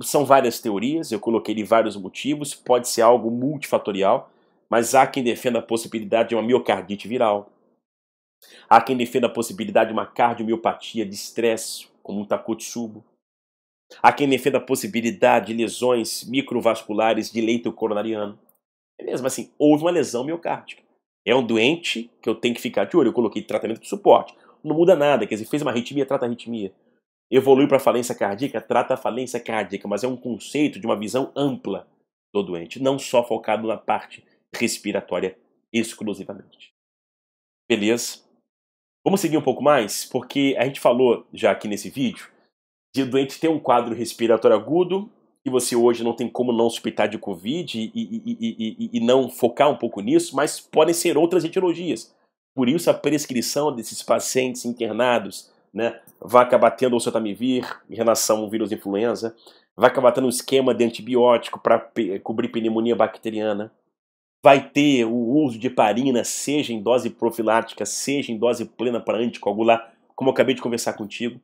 São várias teorias, eu coloquei ali vários motivos, pode ser algo multifatorial, mas há quem defenda a possibilidade de uma miocardite viral. Há quem defenda a possibilidade de uma cardiomiopatia de estresse, como um Takotsubo. Há quem defenda a possibilidade de lesões microvasculares de leito coronariano. É mesmo assim, houve uma lesão miocárdica. É um doente que eu tenho que ficar de olho. Eu coloquei tratamento de suporte. Não muda nada, quer dizer, fez uma arritmia, trata a arritmia. Evoluiu para falência cardíaca, trata a falência cardíaca, mas é um conceito de uma visão ampla do doente, não só focado na parte respiratória exclusivamente. Beleza? Vamos seguir um pouco mais, porque a gente falou já aqui nesse vídeo de o doente ter um quadro respiratório agudo, e você hoje não tem como não suspeitar de Covid e não focar um pouco nisso, mas podem ser outras etiologias. Por isso a prescrição desses pacientes internados, né, vai acabar tendo oseltamivir em relação ao vírus influenza, vai acabar tendo um esquema de antibiótico para cobrir pneumonia bacteriana, vai ter o uso de heparina, seja em dose profilática, seja em dose plena para anticoagular, como eu acabei de conversar contigo.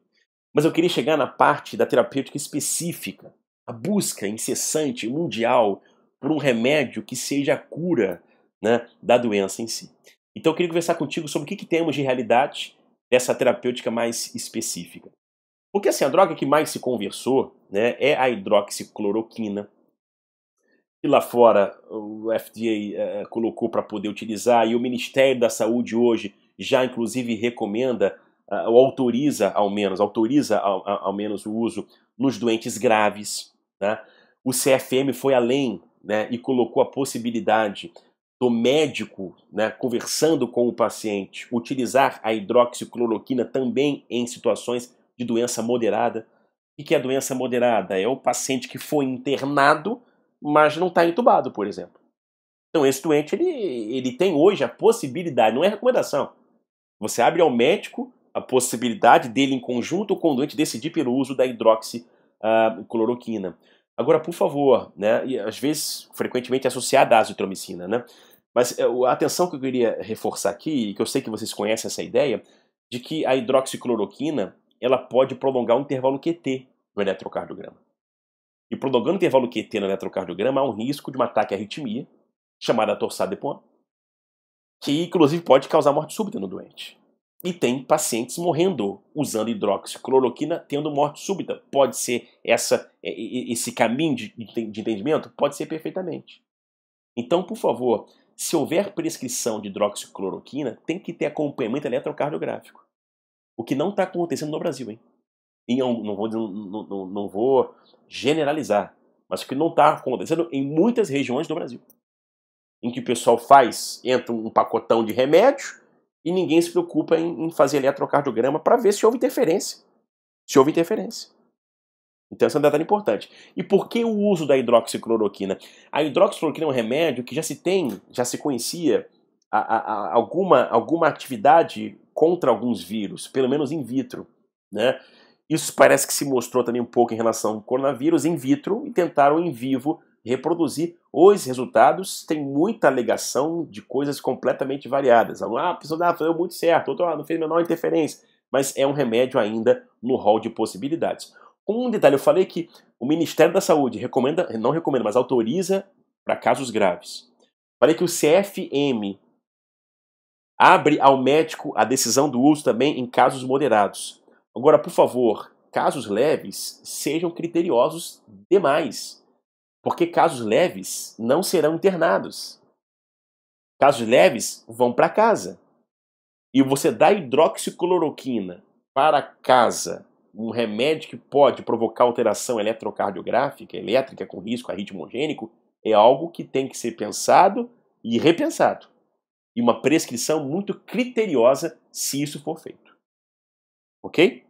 Mas eu queria chegar na parte da terapêutica específica, a busca incessante, mundial, por um remédio que seja a cura, né, da doença em si. Então eu queria conversar contigo sobre o que temos de realidade dessa terapêutica mais específica. Porque assim, a droga que mais se conversou, né, é a hidroxicloroquina, que lá fora o FDA colocou para poder utilizar, e o Ministério da Saúde hoje já inclusive recomenda, ou autoriza ao menos o uso nos doentes graves, né? O CFM foi além, né, e colocou a possibilidade do médico, né, conversando com o paciente, utilizar a hidroxicloroquina também em situações de doença moderada. O que é doença moderada? É o paciente que foi internado, mas não está entubado, por exemplo. Então esse doente ele tem hoje a possibilidade, não é recomendação, você abre ao médico a possibilidade dele, em conjunto com o doente, decidir pelo uso da hidroxicloroquina. Agora, por favor, né, e às vezes, frequentemente associada à azitromicina, né, mas a atenção que eu queria reforçar aqui, e que eu sei que vocês conhecem essa ideia, de que a hidroxicloroquina ela pode prolongar o intervalo QT no eletrocardiograma. E prolongando o intervalo QT no eletrocardiograma, há um risco de um ataque à arritmia, chamada torsade de Pointes, que inclusive pode causar morte súbita no doente. E tem pacientes morrendo usando hidroxicloroquina, tendo morte súbita. Pode ser esse caminho de entendimento? Pode ser perfeitamente. Então, por favor, se houver prescrição de hidroxicloroquina, tem que ter acompanhamento eletrocardiográfico. O que não está acontecendo no Brasil, hein? E não vou generalizar, mas o que não está acontecendo em muitas regiões do Brasil. Em que o pessoal entra um pacotão de remédio, e ninguém se preocupa em fazer eletrocardiograma para ver se houve interferência. Então esse é um detalhe importante. E por que o uso da hidroxicloroquina? A hidroxicloroquina é um remédio que já se conhecia alguma atividade contra alguns vírus, pelo menos in vitro, né? Isso parece que se mostrou também um pouco em relação ao coronavírus in vitro, e tentaram em vivo reproduzir. Os resultados têm muita alegação de coisas completamente variadas. A pessoa fez muito certo, outra não fez a menor interferência, mas é um remédio ainda no rol de possibilidades. Com um detalhe, eu falei que o Ministério da Saúde não recomenda, mas autoriza para casos graves. Falei que o CFM abre ao médico a decisão do uso também em casos moderados. Agora, por favor, casos leves sejam criteriosos demais. Porque casos leves não serão internados. Casos leves vão para casa. E você dá hidroxicloroquina para casa, um remédio que pode provocar alteração eletrocardiográfica, elétrica com risco arritmogênico, é algo que tem que ser pensado e repensado. e uma prescrição muito criteriosa se isso for feito. Ok?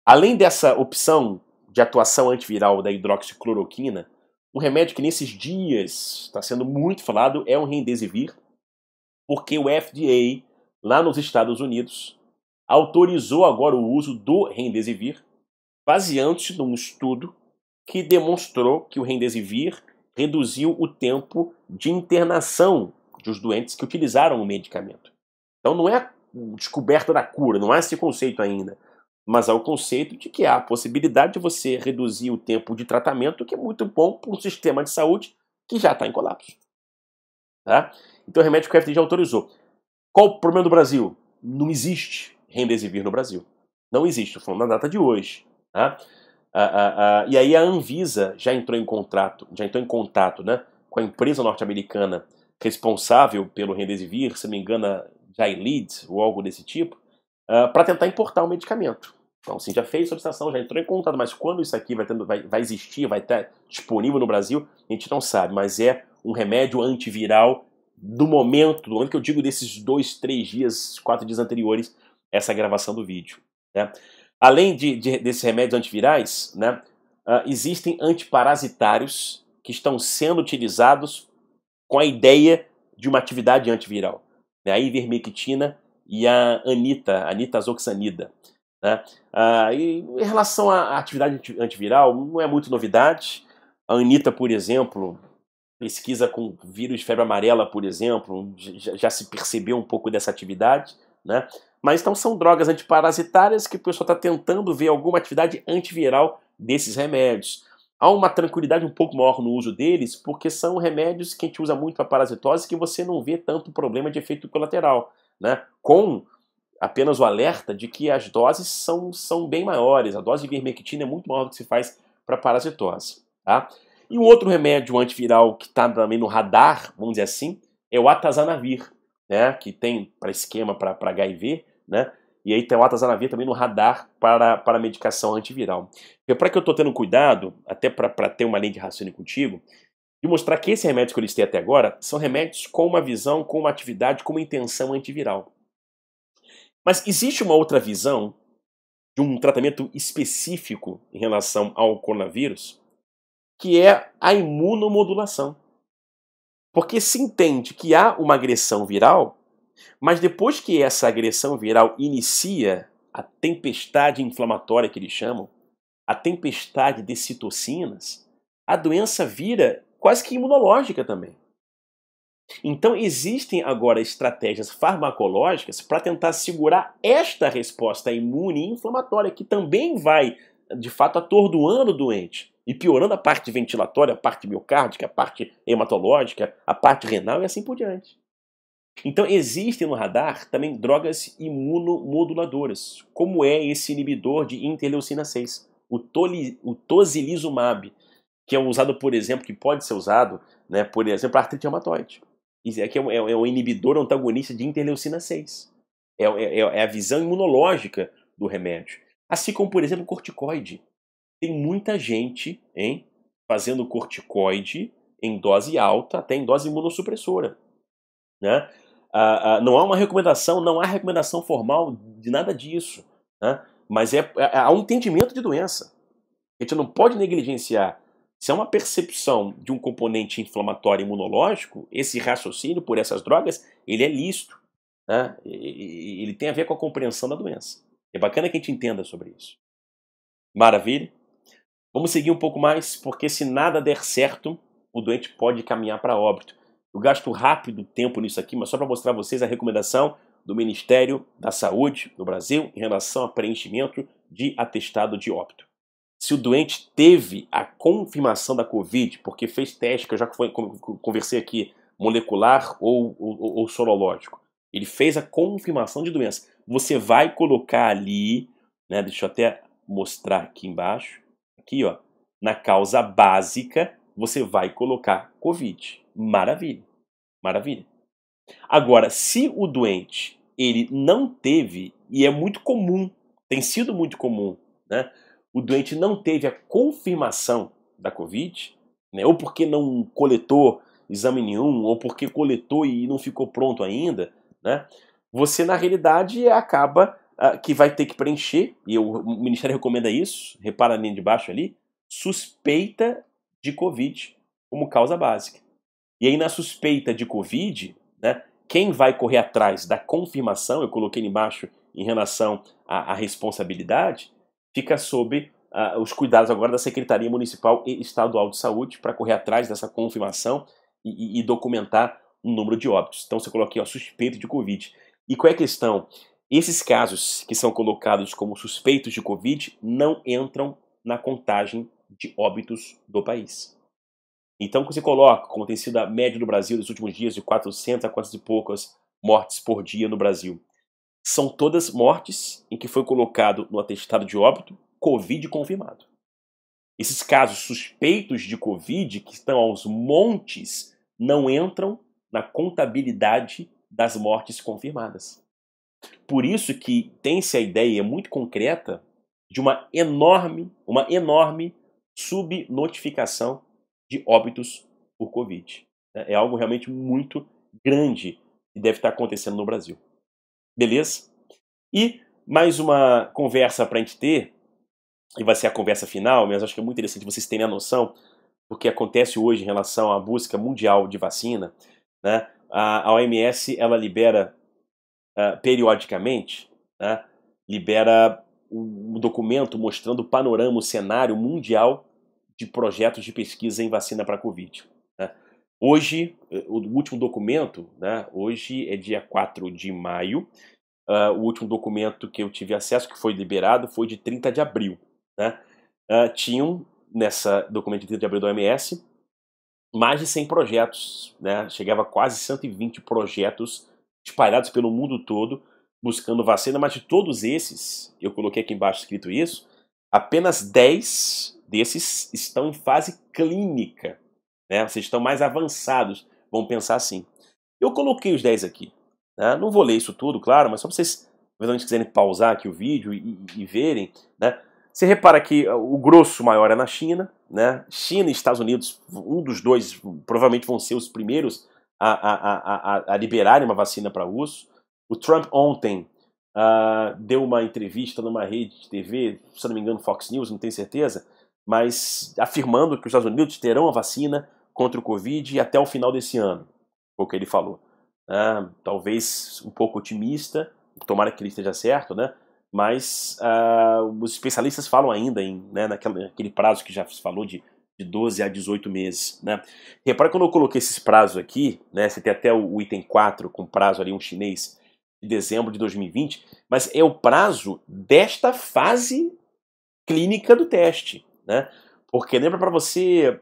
Além dessa opção de atuação antiviral da hidroxicloroquina, um remédio que nesses dias está sendo muito falado é o Remdesivir, porque o FDA, lá nos Estados Unidos, autorizou agora o uso do Remdesivir, baseando-se num estudo que demonstrou que o Remdesivir reduziu o tempo de internação dos doentes que utilizaram o medicamento. Então não é a descoberta da cura, não há esse conceito ainda, mas há o conceito de que há a possibilidade de você reduzir o tempo de tratamento, que é muito bom para um sistema de saúde que já está em colapso. Tá? Então o remédio que o FDA já autorizou. Qual o problema do Brasil? Não existe Remdesivir no Brasil. Não existe, estou falando na data de hoje. Tá? E aí a Anvisa já entrou em contato, né, com a empresa norte-americana responsável pelo Remdesivir, se não me engano, Gilead ou algo desse tipo, para tentar importar o medicamento. Então, sim, já fez solicitação, já entrou em contato, mas quando isso aqui vai existir, vai estar disponível no Brasil, a gente não sabe, mas é um remédio antiviral do momento que eu digo desses 2, 3 dias, 4 dias anteriores a essa gravação do vídeo. Né? Além desses remédios antivirais, né, existem antiparasitários que estão sendo utilizados com a ideia de uma atividade antiviral. Né? A ivermectina e a nitazoxanida. Né? E em relação à atividade antiviral, não é muito novidade. A anita, por exemplo, pesquisa com vírus de febre amarela, por exemplo, já se percebeu um pouco dessa atividade, né? Mas então são drogas antiparasitárias que o pessoal está tentando ver alguma atividade antiviral desses remédios. Há uma tranquilidade um pouco maior no uso deles, porque são remédios que a gente usa muito para parasitose que você não vê tanto problema de efeito colateral, né? Com apenas o alerta de que as doses são bem maiores. A dose de ivermectina é muito maior do que se faz para parasitose. Tá? E um outro remédio antiviral que está também no radar, vamos dizer assim, é o atazanavir, né? Que tem para esquema para HIV, né? E aí tem o atazanavir também no radar para medicação antiviral. E para que eu estou tendo cuidado, até para ter uma linha de raciocínio contigo, de mostrar que esses remédios que eu listei até agora são remédios com uma visão, com uma atividade, com uma intenção antiviral. Mas existe uma outra visão de um tratamento específico em relação ao coronavírus, que é a imunomodulação. Porque se entende que há uma agressão viral, mas depois que essa agressão viral inicia a tempestade inflamatória que eles chamam, a tempestade de citocinas, a doença vira quase que imunológica também. Então existem agora estratégias farmacológicas para tentar segurar esta resposta imune e inflamatória, que também vai, de fato, atordoando o doente e piorando a parte ventilatória, a parte miocárdica, a parte hematológica, a parte renal e assim por diante. Então existem no radar também drogas imunomoduladoras, como é esse inibidor de interleucina 6, o tocilizumab, que é usado, por exemplo, que pode ser usado, né, por exemplo, para artrite reumatoide. Isso aqui é um inibidor antagonista de interleucina 6. É a visão imunológica do remédio. Assim como, por exemplo, o corticoide. Tem muita gente fazendo corticoide em dose alta, até em dose imunossupressora. Né? Não há uma recomendação, não há recomendação formal de nada disso. Né? Mas há um entendimento de doença. A gente não pode negligenciar. Se é uma percepção de um componente inflamatório imunológico, esse raciocínio por essas drogas, ele é lícito. Né? Ele tem a ver com a compreensão da doença. É bacana que a gente entenda sobre isso. Maravilha? Vamos seguir um pouco mais, porque se nada der certo, o doente pode caminhar para óbito. Eu gasto rápido tempo nisso aqui, mas só para mostrar a vocês a recomendação do Ministério da Saúde no Brasil em relação a preenchimento de atestado de óbito. Se o doente teve a confirmação da Covid, porque fez teste, que eu já conversei aqui, molecular ou sorológico, ele fez a confirmação de doença. Você vai colocar ali, né, deixa eu até mostrar aqui embaixo, aqui ó, na causa básica, você vai colocar Covid. Maravilha, maravilha. Agora, se o doente ele não teve, e é muito comum, tem sido muito comum, né? O doente não teve a confirmação da Covid, né, ou porque não coletou exame nenhum, ou porque coletou e não ficou pronto ainda, né? Você, na realidade, acaba que vai ter que preencher, e o Ministério recomenda isso, repara a linha de baixo ali, suspeita de Covid como causa básica. E aí, na suspeita de Covid, né, quem vai correr atrás da confirmação, eu coloquei ali embaixo em relação à responsabilidade, fica sob os cuidados agora da Secretaria Municipal e Estadual de Saúde para correr atrás dessa confirmação e documentar o número de óbitos. Então, você coloquei, ó, suspeito de Covid. E qual é a questão? Esses casos que são colocados como suspeitos de Covid não entram na contagem de óbitos do país. Então, você coloca, como tem sido a média do Brasil nos últimos dias, de 400 a 400 e poucas mortes por dia no Brasil, são todas mortes em que foi colocado no atestado de óbito Covid confirmado. Esses casos suspeitos de Covid, que estão aos montes, não entram na contabilidade das mortes confirmadas. Por isso que tem-se a ideia muito concreta de uma enorme subnotificação de óbitos por Covid. É algo realmente muito grande que deve estar acontecendo no Brasil. Beleza? E mais uma conversa para a gente ter, e vai ser a conversa final, mas acho que é muito interessante vocês terem a noção do que acontece hoje em relação à busca mundial de vacina, né? A OMS, ela libera periodicamente, né, libera um documento mostrando o panorama, o cenário mundial de projetos de pesquisa em vacina para Covid. Né? Hoje, o último documento, né, hoje é dia 4 de maio, o último documento que eu tive acesso, que foi liberado, foi de 30 de abril. Né? Tinham, nessa documento de 30 de abril da OMS, mais de 100 projetos, né? Chegava a quase 120 projetos espalhados pelo mundo todo, buscando vacina, mas de todos esses, eu coloquei aqui embaixo escrito isso, apenas 10 desses estão em fase clínica, né? Vocês estão mais avançados, vamos pensar assim. Eu coloquei os 10 aqui, né? Não vou ler isso tudo, claro, mas só para vocês, eventualmente, quiserem pausar aqui o vídeo e verem, né? Você repara que o grosso maior é na China, né? China e Estados Unidos, um dos dois provavelmente vão ser os primeiros a liberarem uma vacina para uso. O Trump ontem deu uma entrevista numa rede de TV, se não me engano Fox News, não tenho certeza, mas afirmando que os Estados Unidos terão a vacina contra o Covid até o final desse ano, foi o que ele falou. Talvez um pouco otimista, tomara que ele esteja certo, né? Mas os especialistas falam ainda naquele prazo que já se falou de 12 a 18 meses. Né? Repara quando eu coloquei esses prazos aqui, né, você tem até o item 4 com prazo ali, um chinês, de dezembro de 2020, mas é o prazo desta fase clínica do teste. Né? Porque lembra, para você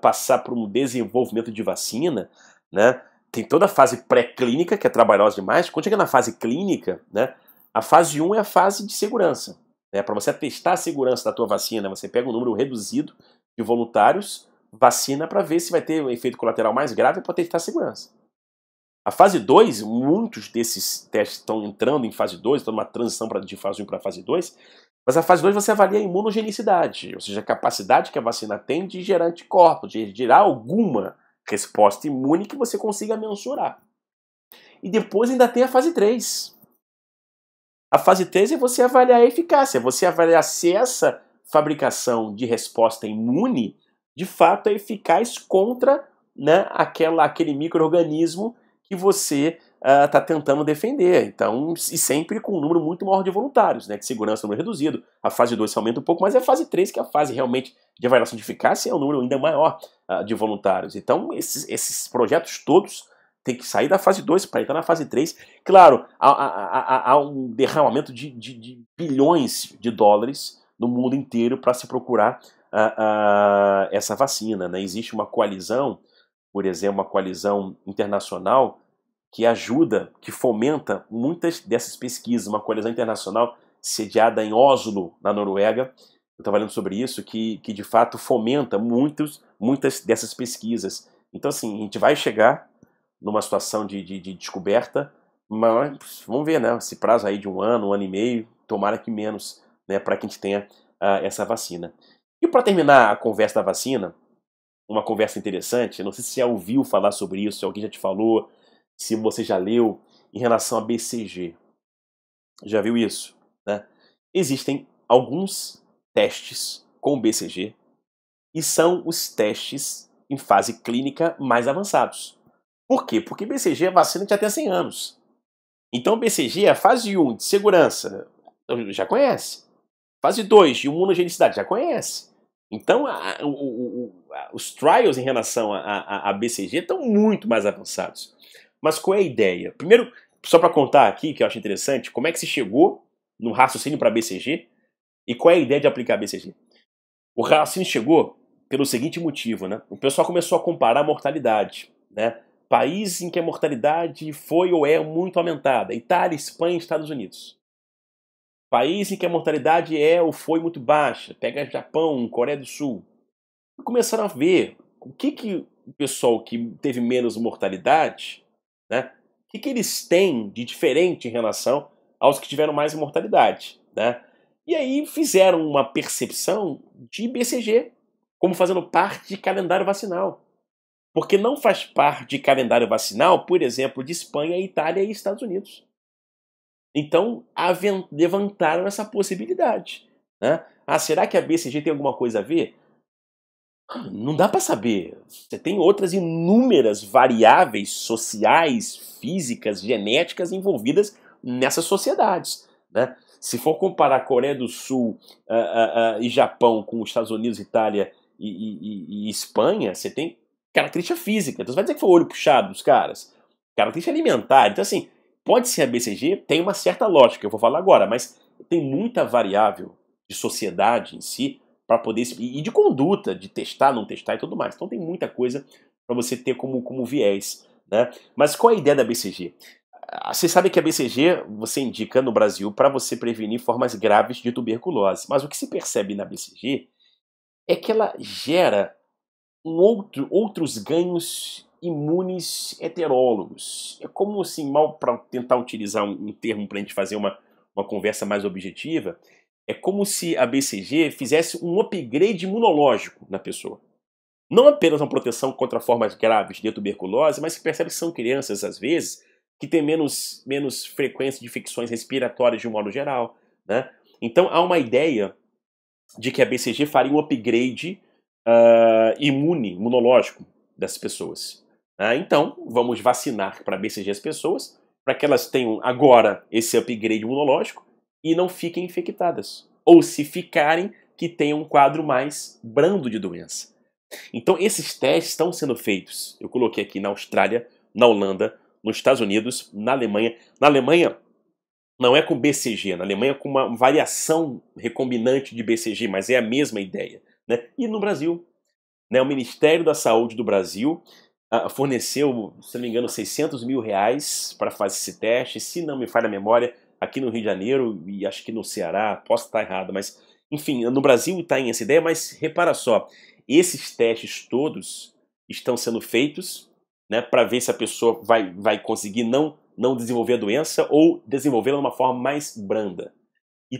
passar por um desenvolvimento de vacina, né, tem toda a fase pré-clínica, que é trabalhosa demais. Quando chega na fase clínica, né, a fase 1 é a fase de segurança. Né? Para você testar a segurança da tua vacina, você pega um número reduzido de voluntários, vacina para ver se vai ter um efeito colateral mais grave para testar a segurança. A fase 2, muitos desses testes estão entrando em fase 2, estão numa transição de fase 1 para fase 2, mas a fase 2 você avalia a imunogenicidade, ou seja, a capacidade que a vacina tem de gerar anticorpos, de gerar alguma resposta imune que você consiga mensurar. E depois ainda tem a fase 3. A fase 3 é você avaliar a eficácia, você avaliar se essa fabricação de resposta imune de fato é eficaz contra, né, aquele micro-organismo que você está tentando defender. Então, e sempre com um número muito maior de voluntários, né, de segurança, número reduzido. A fase 2 se aumenta um pouco, mas é a fase 3, que é a fase realmente de avaliação de eficácia, é um número ainda maior de voluntários. Então, esses projetos todos tem que sair da fase 2 para entrar na fase 3. Claro, há um derramamento de bilhões de dólares no mundo inteiro para se procurar essa vacina. Né? Existe uma coalizão, por exemplo, uma coalizão internacional que ajuda, que fomenta muitas dessas pesquisas. Uma coalizão internacional sediada em Oslo, na Noruega. Eu estava lendo sobre isso, que de fato fomenta muitas dessas pesquisas. Então, assim, a gente vai chegar numa situação de descoberta, mas vamos ver, né? Esse prazo aí de um ano e meio, tomara que menos, né? Para que a gente tenha essa vacina. E para terminar a conversa da vacina, uma conversa interessante, não sei se você já ouviu falar sobre isso, se alguém já te falou, se você já leu, em relação a BCG. Já viu isso, né? Existem alguns testes com BCG e são os testes em fase clínica mais avançados. Por quê? Porque BCG é vacina de até 100 anos. Então BCG é a fase 1 de segurança, já conhece. Fase 2 de imunogenicidade, já conhece. Então os trials em relação a BCG estão muito mais avançados. Mas qual é a ideia? Primeiro, só para contar aqui, que eu acho interessante, como é que se chegou no raciocínio para BCG e qual é a ideia de aplicar BCG. O raciocínio chegou pelo seguinte motivo, né? O pessoal começou a comparar a mortalidade, né? Países em que a mortalidade foi ou é muito aumentada: Itália, Espanha, Estados Unidos. Países em que a mortalidade é ou foi muito baixa: pega Japão, Coreia do Sul. E começaram a ver o que o pessoal que teve menos mortalidade, né? O que eles têm de diferente em relação aos que tiveram mais mortalidade, né? E aí fizeram uma percepção de BCG como fazendo parte de calendário vacinal. Porque não faz parte de calendário vacinal, por exemplo, de Espanha, Itália e Estados Unidos. Então, levantaram essa possibilidade, né? Ah, será que a BCG tem alguma coisa a ver? Não dá para saber. Você tem outras inúmeras variáveis sociais, físicas, genéticas envolvidas nessas sociedades, né? Se for comparar Coreia do Sul e Japão com os Estados Unidos, Itália e Espanha, você tem característica física. Então você vai dizer que foi o olho puxado dos caras. Característica alimentar. Então, assim, pode ser a BCG, tem uma certa lógica, eu vou falar agora, mas tem muita variável de sociedade em si para poder e de conduta, de testar, não testar e tudo mais. Então tem muita coisa para você ter como viés, né? Mas qual é a ideia da BCG? Você sabe que a BCG você indica no Brasil para você prevenir formas graves de tuberculose. Mas o que se percebe na BCG é que ela gera outros ganhos imunes heterólogos. É como assim, mal para tentar utilizar um termo para a gente fazer uma conversa mais objetiva, é como se a BCG fizesse um upgrade imunológico na pessoa. Não apenas uma proteção contra formas graves de tuberculose, mas se percebe que são crianças, às vezes, que têm menos frequência de infecções respiratórias de um modo geral, né? Então há uma ideia de que a BCG faria um upgrade imunológico das pessoas. Então, vamos vacinar para BCG as pessoas, para que elas tenham agora esse upgrade imunológico e não fiquem infectadas. Ou se ficarem, que tenham um quadro mais brando de doença. Então, esses testes estão sendo feitos. Eu coloquei aqui na Austrália, na Holanda, nos Estados Unidos, na Alemanha. Na Alemanha, não é com BCG, na Alemanha é com uma variação recombinante de BCG, mas é a mesma ideia, né? E no Brasil, né, o Ministério da Saúde do Brasil forneceu, se não me engano, R$ 600 mil para fazer esse teste, se não me falha a memória, aqui no Rio de Janeiro e acho que no Ceará, posso estar errado, mas enfim, no Brasil está em essa ideia, mas repara só, esses testes todos estão sendo feitos, né, para ver se a pessoa vai conseguir não desenvolver a doença ou desenvolvê-la de uma forma mais branda. E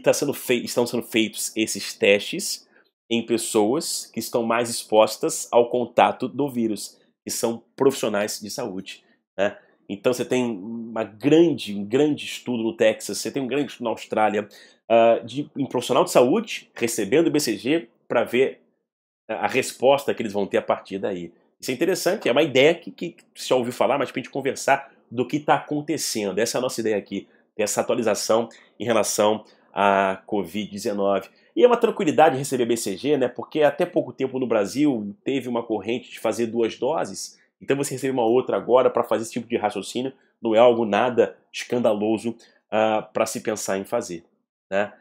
estão sendo feitos esses testes em pessoas que estão mais expostas ao contato do vírus, que são profissionais de saúde, né? Então você tem um grande estudo no Texas, você tem um grande estudo na Austrália, de um profissional de saúde recebendo o BCG para ver a resposta que eles vão ter a partir daí. Isso é interessante, é uma ideia que você já ouviu falar, mas para a gente conversar do que está acontecendo. Essa é a nossa ideia aqui, ter essa atualização em relação à Covid-19. E é uma tranquilidade receber BCG, né? Porque até pouco tempo no Brasil teve uma corrente de fazer 2 doses, então você recebe uma outra agora para fazer esse tipo de raciocínio, não é algo nada escandaloso para se pensar em fazer, né?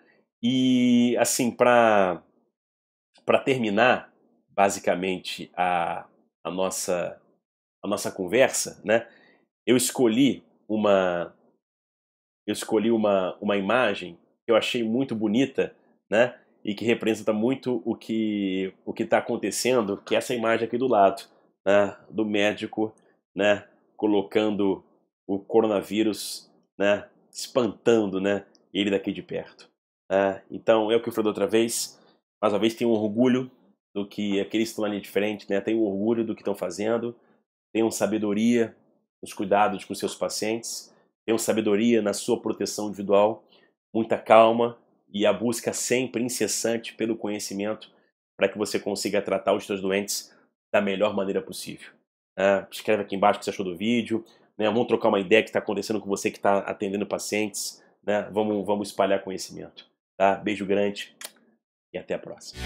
E assim, para terminar basicamente a nossa conversa, né? Eu escolhi uma uma imagem que eu achei muito bonita, né? E que representa muito o que está acontecendo, que é essa imagem aqui do lado, né? Do médico, né? Colocando o coronavírus, né? Espantando, né? Ele daqui de perto. Então, eu que falei da outra vez, mais uma vez tenho um orgulho do que aqueles que estão ali de frente, né? Tenham orgulho do que estão fazendo, tenham sabedoria nos cuidados com seus pacientes, tenham sabedoria na sua proteção individual, muita calma e a busca sempre incessante pelo conhecimento para que você consiga tratar os seus doentes da melhor maneira possível. Escreve aqui embaixo o que você achou do vídeo, né? Vamos trocar uma ideia que está acontecendo com você que está atendendo pacientes, né? Vamos espalhar conhecimento. Tá? Beijo grande e até a próxima.